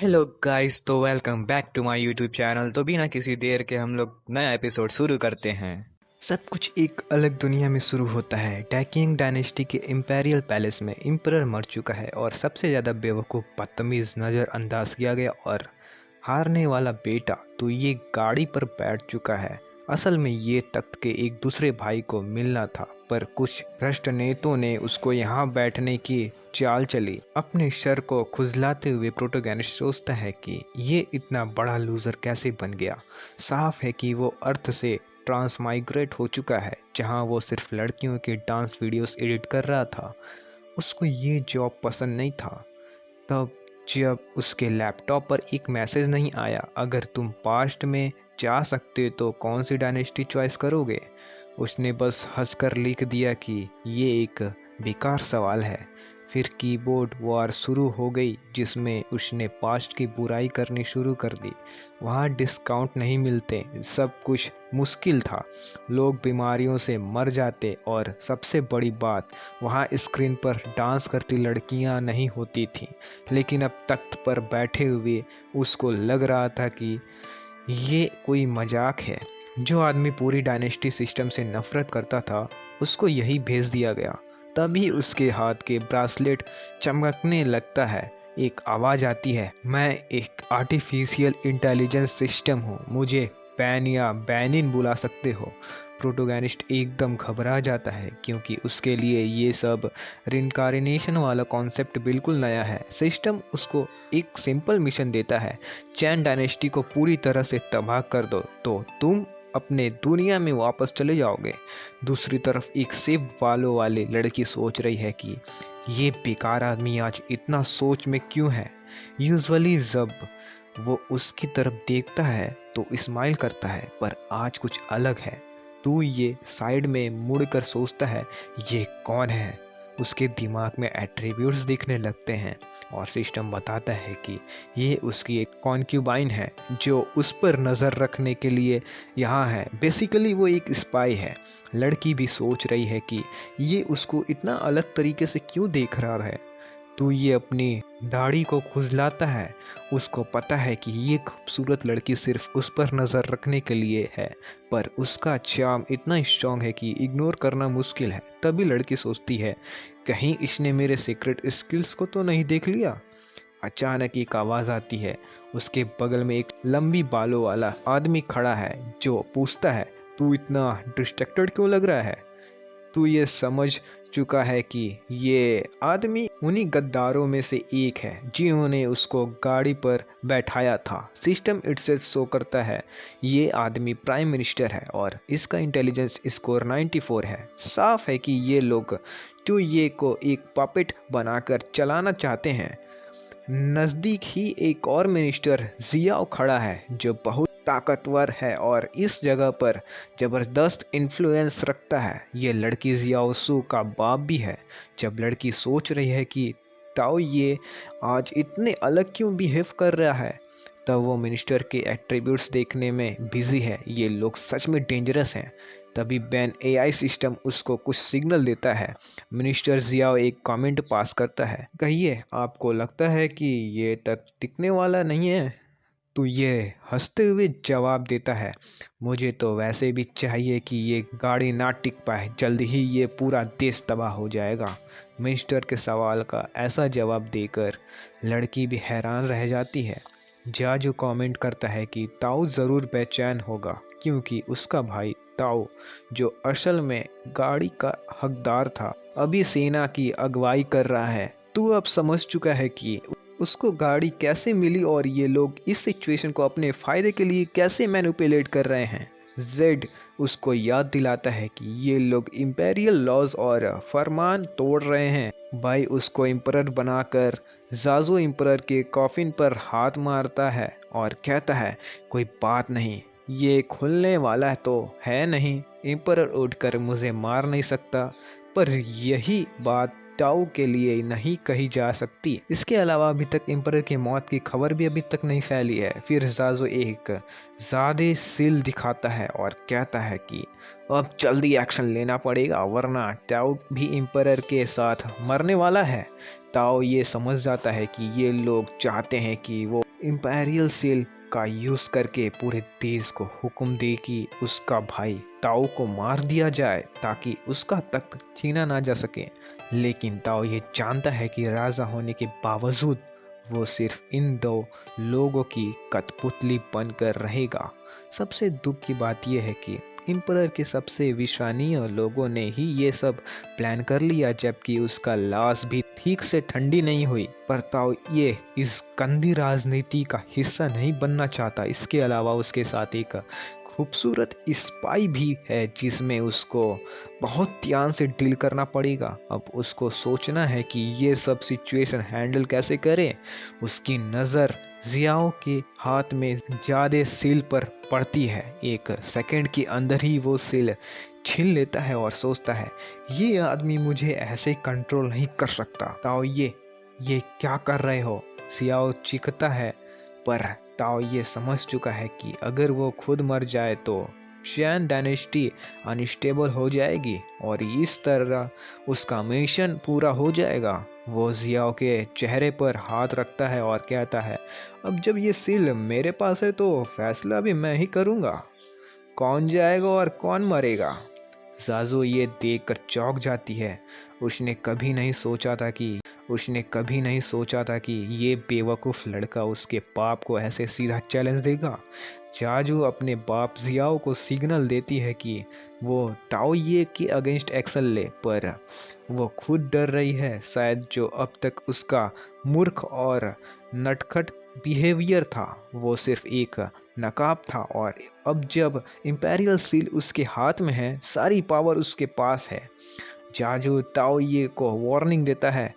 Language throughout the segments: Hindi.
हेलो गाइस, तो welcome back to my YouTube channel. तो बिना किसी देर के हम लोग नया एपिसोड शुरू करते हैं। सब कुछ एक अलग दुनिया में शुरू होता है। टैकिंग डायनेस्टी के इंपेरियल पैलेस में एम्परर मर चुका है और सबसे ज़्यादा बेवकूफ़ बदतमीज़ नज़रअंदाज किया गया और हारने वाला बेटा तो ये गाड़ी पर बैठ चुका है। असल में ये तख्त के एक दूसरे भाई को मिलना था, पर कुछ भ्रष्ट नेताओं ने उसको यहाँ बैठने की चाल चली। अपने सर को खुजलाते हुए प्रोटोगेनिस्ट सोचता है कि ये इतना बड़ा लूजर कैसे बन गया। साफ है कि वो अर्थ से ट्रांसमाइग्रेट हो चुका है, जहाँ वो सिर्फ लड़कियों के डांस वीडियोस एडिट कर रहा था। उसको ये जॉब पसंद नहीं था। तब जब उसके लैपटॉप पर एक मैसेज नहीं आया, अगर तुम पास्ट में जा सकते तो कौन सी डायनेस्टी चॉइस करोगे, उसने बस हंसकर लिख दिया कि ये एक बेकार सवाल है। फिर कीबोर्ड वॉर शुरू हो गई, जिसमें उसने पास्ट की बुराई करनी शुरू कर दी। वहाँ डिस्काउंट नहीं मिलते, सब कुछ मुश्किल था, लोग बीमारियों से मर जाते और सबसे बड़ी बात, वहाँ स्क्रीन पर डांस करती लड़कियाँ नहीं होती थीं। लेकिन अब तख्त पर बैठे हुए उसको लग रहा था कि ये कोई मजाक है। जो आदमी पूरी डायनेस्टी सिस्टम से नफरत करता था, उसको यही भेज दिया गया। तभी उसके हाथ के ब्रासलेट चमकने लगता है। एक आवाज़ आती है, मैं एक आर्टिफिशियल इंटेलिजेंस सिस्टम हूँ, मुझे बैन या बैनिन बुला सकते हो। प्रोटोगेनिस्ट एकदम घबरा जाता है, क्योंकि उसके लिए ये सब रिनकारिनेशन वाला कॉन्सेप्ट बिल्कुल नया है। सिस्टम उसको एक सिंपल मिशन देता है, चैन डायनेस्टी को पूरी तरह से तबाह कर दो तो तुम अपने दुनिया में वापस चले जाओगे। दूसरी तरफ एक सेब वालों वाली लड़की सोच रही है कि ये बेकार आदमी आज इतना सोच में क्यों है। यूजुअली जब वो उसकी तरफ देखता है तो स्माइल करता है, पर आज कुछ अलग है। तू ये साइड में मुड़कर सोचता है, ये कौन है। उसके दिमाग में एट्रीब्यूट्स दिखने लगते हैं और सिस्टम बताता है कि ये उसकी एक कॉन्क्यूबाइन है, जो उस पर नज़र रखने के लिए यहाँ है। बेसिकली वो एक स्पाई है। लड़की भी सोच रही है कि ये उसको इतना अलग तरीके से क्यों देख रहा है। तो ये अपनी दाढ़ी को खुजलाता है। उसको पता है कि ये खूबसूरत लड़की सिर्फ उस पर नज़र रखने के लिए है, पर उसका चार्म इतना स्ट्रांग है कि इग्नोर करना मुश्किल है। तभी लड़की सोचती है, कहीं इसने मेरे सीक्रेट स्किल्स को तो नहीं देख लिया। अचानक एक आवाज़ आती है। उसके बगल में एक लंबी बालों वाला आदमी खड़ा है, जो पूछता है, तू इतना डिस्ट्रैक्टेड क्यों लग रहा है। तू ये समझ चुका है कि ये आदमी उन्हीं गद्दारों में से एक है जिन्होंने उसको गाड़ी पर बैठाया था। सिस्टम इटसेल्फ शो करता है ये आदमी प्राइम मिनिस्टर है और इसका इंटेलिजेंस स्कोर 94 है। साफ है कि ये लोग तो ये को एक पपेट बनाकर चलाना चाहते हैं। नज़दीक ही एक और मिनिस्टर जियाओ खड़ा है, जो बहुत ताकतवर है और इस जगह पर ज़बरदस्त इन्फ्लुएंस रखता है। ये लड़की जियाओ सू का बाप भी है। जब लड़की सोच रही है कि ताओ ये आज इतने अलग क्यों बिहेव कर रहा है, तब वो मिनिस्टर के एट्रीब्यूट्स देखने में बिजी है। ये लोग सच में डेंजरस हैं। तभी बैन एआई सिस्टम उसको कुछ सिग्नल देता है। मिनिस्टर जियाओ एक कमेंट पास करता है, कहिए आपको लगता है कि ये तक टिकने वाला नहीं है। तो ये हंसते हुए जवाब देता है, मुझे तो वैसे भी चाहिए कि ये गाड़ी ना टिक पाए, जल्द ही ये पूरा देश तबाह हो जाएगा। मिनिस्टर के सवाल का ऐसा जवाब देकर लड़की भी हैरान रह जाती है। जाजू कमेंट करता है कि ताऊ ज़रूर बेचैन होगा, क्योंकि उसका भाई ताऊ, जो असल में गाड़ी का हकदार था, अभी सेना की अगुवाई कर रहा है। तू अब समझ चुका है कि उसको गाड़ी कैसे मिली और ये लोग इस सिचुएशन को अपने फ़ायदे के लिए कैसे मैनिपुलेट कर रहे हैं। जेड उसको याद दिलाता है कि ये लोग इंपेरियल लॉज और फरमान तोड़ रहे हैं। भाई उसको एम्परर बनाकर जाजो एम्परर के कॉफिन पर हाथ मारता है और कहता है, कोई बात नहीं, ये खुलने वाला तो है नहीं, एम्परर उठकर मुझे मार नहीं सकता। पर यही बात ताओ के लिए नहीं कही जा सकती। इसके अलावा अभी तक एम्परर की मौत की खबर भी अभी तक नहीं फैली है। फिर ज़ाज़ो एक ज़्यादा सील दिखाता है और कहता है कि अब जल्दी एक्शन लेना पड़ेगा वरना ताओ भी एम्परर के साथ मरने वाला है। ताओ ये समझ जाता है कि ये लोग चाहते हैं कि वो इंपीरियल सील का यूज करके पूरे देश को हुक्म दे कि उसका भाई ताओ को मार दिया जाए ताकि उसका तख्त छीना ना जा सके। लेकिन ताओ ये जानता है कि राजा होने के बावजूद वो सिर्फ इन दो लोगों की कठपुतली बनकर रहेगा। सबसे दुख की बात यह है कि एम्परर के सबसे विश्वसनीय लोगों ने ही ये सब प्लान कर लिया, जबकि उसका लाश भी ठीक से ठंडी नहीं हुई। पर ताओ ये इस गंदी राजनीति का हिस्सा नहीं बनना चाहता। इसके अलावा उसके साथ एक खूबसूरत स्पाई भी है जिसमें उसको बहुत ध्यान से डील करना पड़ेगा। अब उसको सोचना है कि ये सब सिचुएशन हैंडल कैसे करे। उसकी नज़र जियाओ के हाथ में ज्यादा सील पर पड़ती है। एक सेकंड के अंदर ही वो सील छीन लेता है और सोचता है ये आदमी मुझे ऐसे कंट्रोल नहीं कर सकता। ताओ ये क्या कर रहे हो? जियाओ चीखता है, पर ताओ ये समझ चुका है कि अगर वो खुद मर जाए तो चैन डायनेस्टी अनस्टेबल हो जाएगी और इस तरह उसका मिशन पूरा हो जाएगा। वो जियाओ के चेहरे पर हाथ रखता है और कहता है अब जब ये सील मेरे पास है तो फैसला भी मैं ही करूँगा, कौन जाएगा और कौन मरेगा। ज़ाज़ो ये देखकर चौंक जाती है। उसने कभी नहीं सोचा था कि ये बेवकूफ़ लड़का उसके बाप को ऐसे सीधा चैलेंज देगा। जाजू अपने बाप जियाओ को सिग्नल देती है कि वो ताओ ये के अगेंस्ट एक्शन ले, पर वो खुद डर रही है। शायद जो अब तक उसका मूर्ख और नटखट बिहेवियर था वो सिर्फ एक नकाब था, और अब जब इंपीरियल सील उसके हाथ में है सारी पावर उसके पास है। जाजू ताओ ये को वार्निंग देता है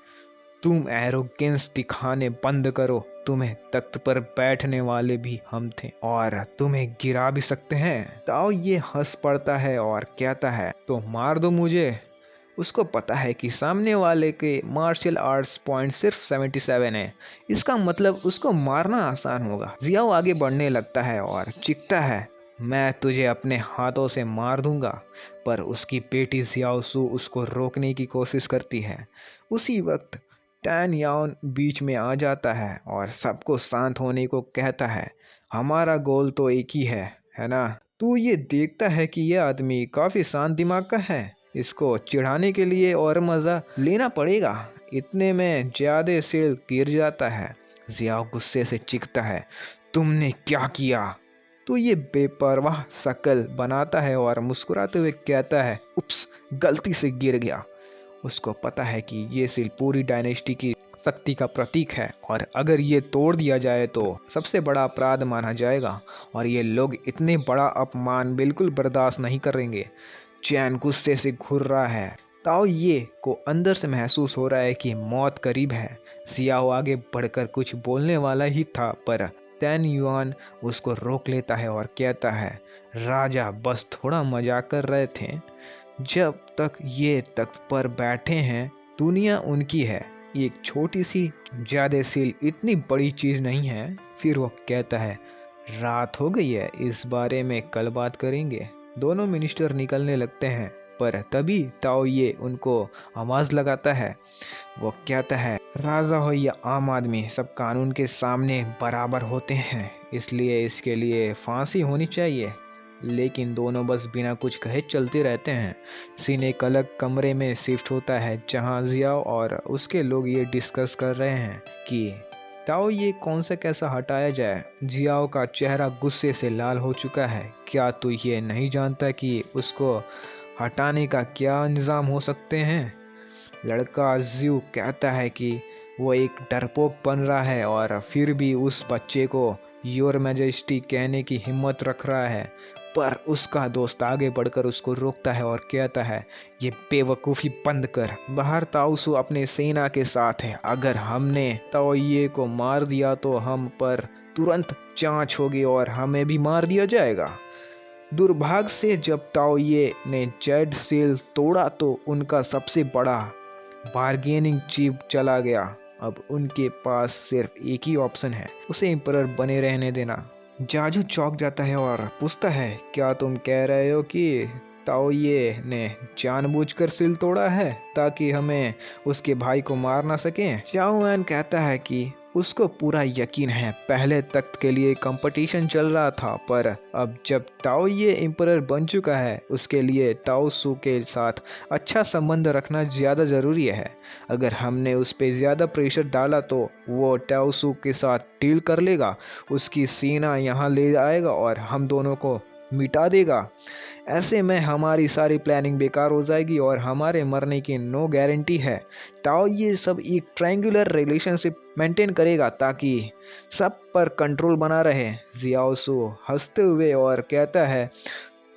तुम एरोगेंस दिखाने बंद करो, तुम्हें तख्त पर बैठने वाले भी हम थे और तुम्हें गिरा भी सकते हैं। ताओ ये हंस पड़ता है और कहता है तो मार दो मुझे। उसको पता है कि सामने वाले के मार्शल आर्ट्स पॉइंट सिर्फ 77 है, इसका मतलब उसको मारना आसान होगा। जियाओ आगे बढ़ने लगता है और चीखता है मैं तुझे अपने हाथों से मार दूंगा, पर उसकी बेटी जियाओ सू उसको रोकने की कोशिश करती है। उसी वक्त टैन यान बीच में आ जाता है और सबको शांत होने को कहता है हमारा गोल तो एक ही है ना। तू ये देखता है कि यह आदमी काफ़ी शांत दिमाग का है, इसको चिढ़ाने के लिए और मज़ा लेना पड़ेगा। इतने में ज्यादा सेल गिर जाता है। जियाओ गुस्से से चीखता है तुमने क्या किया? तो ये बेपरवाह शक्ल बनाता है और मुस्कुराते हुए कहता है उप्स, गलती से गिर गया। उसको पता है कि ये सील पूरी डायनेस्टी की शक्ति का प्रतीक है और अगर ये तोड़ दिया जाए तो सबसे बड़ा अपराध माना जाएगा और ये लोग इतने बड़ा अपमान बिल्कुल बर्दाश्त नहीं करेंगे। चैन गुस्से से घूर रहा है। ताओ ये को अंदर से महसूस हो रहा है कि मौत करीब है। जियाओ आगे बढ़कर कुछ बोलने वाला ही था, पर टैन युआन उसको रोक लेता है और कहता है राजा बस थोड़ा मजाक कर रहे थे, जब तक ये तख्त पर बैठे हैं दुनिया उनकी है, एक छोटी सी ज्यादा सील इतनी बड़ी चीज नहीं है। फिर वो कहता है रात हो गई है, इस बारे में कल बात करेंगे। दोनों मिनिस्टर निकलने लगते हैं, पर तभी ताओ ये उनको आवाज लगाता है। वो कहता है राजा हो या आम आदमी सब कानून के सामने बराबर होते हैं, इसलिए इसके लिए फांसी होनी चाहिए। लेकिन दोनों बस बिना कुछ कहे चलते रहते हैं। सीन एक अलग कमरे में शिफ्ट होता है जहां जियाओ और उसके लोग ये डिस्कस कर रहे हैं कि ताओ ये कौन सा कैसा हटाया जाए। जियाओ का चेहरा गुस्से से लाल हो चुका है। क्या तू ये नहीं जानता कि उसको हटाने का क्या इंतजाम हो सकते हैं? लड़का जियो कहता है कि वो एक डरपोक बन रहा है और फिर भी उस बच्चे को योर मैजेस्टी कहने की हिम्मत रख रहा है, पर उसका दोस्त आगे बढ़कर उसको रोकता है और कहता है ये बेवकूफ़ी बंद कर। बाहर ताओसू अपने सेना के साथ है, अगर हमने ताओये को मार दिया तो हम पर तुरंत जांच होगी और हमें भी मार दिया जाएगा। दुर्भाग्य से जब ताओये ने जेड सील तोड़ा तो उनका सबसे बड़ा बार्गेनिंग चीप चला गया। अब उनके पास सिर्फ एक ही ऑप्शन है, उसे एम्परर बने रहने देना। जाजू चौंक जाता है और पूछता है, क्या तुम कह रहे हो कि ताओये ने जानबूझकर सिल तोड़ा है ताकि हमें उसके भाई को मार ना सके? चाओ एन कहता है कि उसको पूरा यकीन है। पहले तख्त के लिए कंपटीशन चल रहा था, पर अब जब ताओ ये एम्परर बन चुका है, उसके लिए ताओ सू के साथ अच्छा संबंध रखना ज़्यादा ज़रूरी है। अगर हमने उस पर ज़्यादा प्रेशर डाला तो वो ताओ सू के साथ डील कर लेगा, उसकी सेना यहाँ ले आएगा और हम दोनों को मिटा देगा। ऐसे में हमारी सारी प्लानिंग बेकार हो जाएगी और हमारे मरने की नो गारंटी है। ताओ ये सब एक ट्रायंगुलर रिलेशनशिप मेंटेन करेगा ताकि सब पर कंट्रोल बना रहे। जियाओ सू हंसते हुए और कहता है,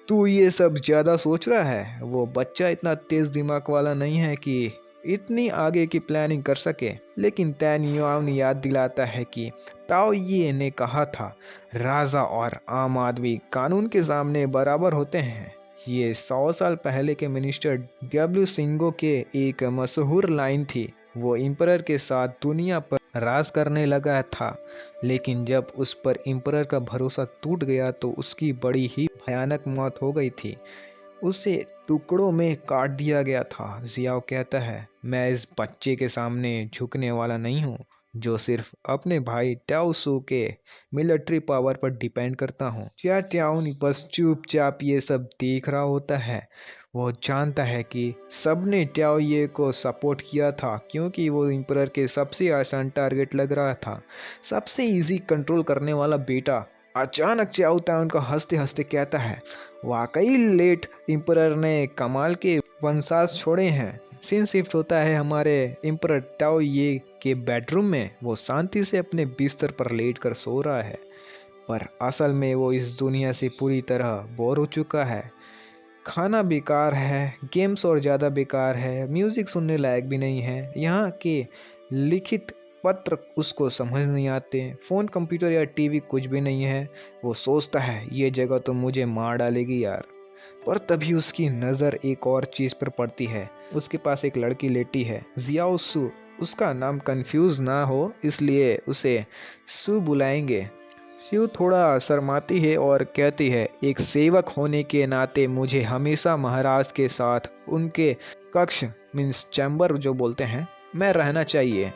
तू ये सब ज़्यादा सोच रहा है। वो बच्चा इतना तेज दिमाग वाला नहीं है कि इतनी आगे की प्लानिंग कर सके। लेकिन तैन युआन याद दिलाता है कि ताओ ये ने कहा था, राजा और आम आदमी कानून के सामने बराबर होते हैं। ये 100 साल पहले के मिनिस्टर डब्ल्यू सिंगो के एक मशहूर लाइन थी। वो एम्परर के साथ दुनिया पर राज करने लगा था, लेकिन जब उस पर एम्परर का भरोसा टूट गया तो उसकी बड़ी ही भयानक मौत हो गई थी। उसे टुकड़ों में काट दिया गया था। जियाओ कहता है, मैं इस बच्चे के सामने झुकने वाला नहीं हूँ जो सिर्फ अपने भाई ट्याओ सू के मिलिट्री पावर पर डिपेंड करता हूँ। क्या ट्याओन बस चुपचाप ये सब देख रहा होता है? वो जानता है कि सबने ट्याओ ये को सपोर्ट किया था क्योंकि वो एम्परर के सबसे आसान टारगेट लग रहा था, सबसे इजी कंट्रोल करने वाला बेटा। अचानक चाओ ताउन का हंसते हंसते कहता है, वाकई लेट एम्परर ने कमाल के वंशाज छोड़े हैं। सीन शिफ्ट होता है हमारे एम्परर टाओ ये के बेडरूम में। वो शांति से अपने बिस्तर पर लेट कर सो रहा है, पर असल में वो इस दुनिया से पूरी तरह बोर हो चुका है। खाना बेकार है, गेम्स और ज़्यादा बेकार है, म्यूज़िक सुनने लायक भी नहीं है, यहाँ के लिखित पत्र उसको समझ नहीं आते, फ़ोन कंप्यूटर या टीवी कुछ भी नहीं है। वो सोचता है, ये जगह तो मुझे मार डालेगी यार। पर तभी उसकी नज़र एक और चीज़ पर पड़ती है। उसके पास एक लड़की लेटी है, जियाओ सू। उसका नाम कंफ्यूज ना हो इसलिए उसे सू बुलाएंगे। शिव थोड़ा शर्माती है और कहती है, एक सेवक होने के नाते मुझे हमेशा महाराज के साथ उनके कक्ष मीन्स चैम्बर जो बोलते हैं में रहना चाहिए।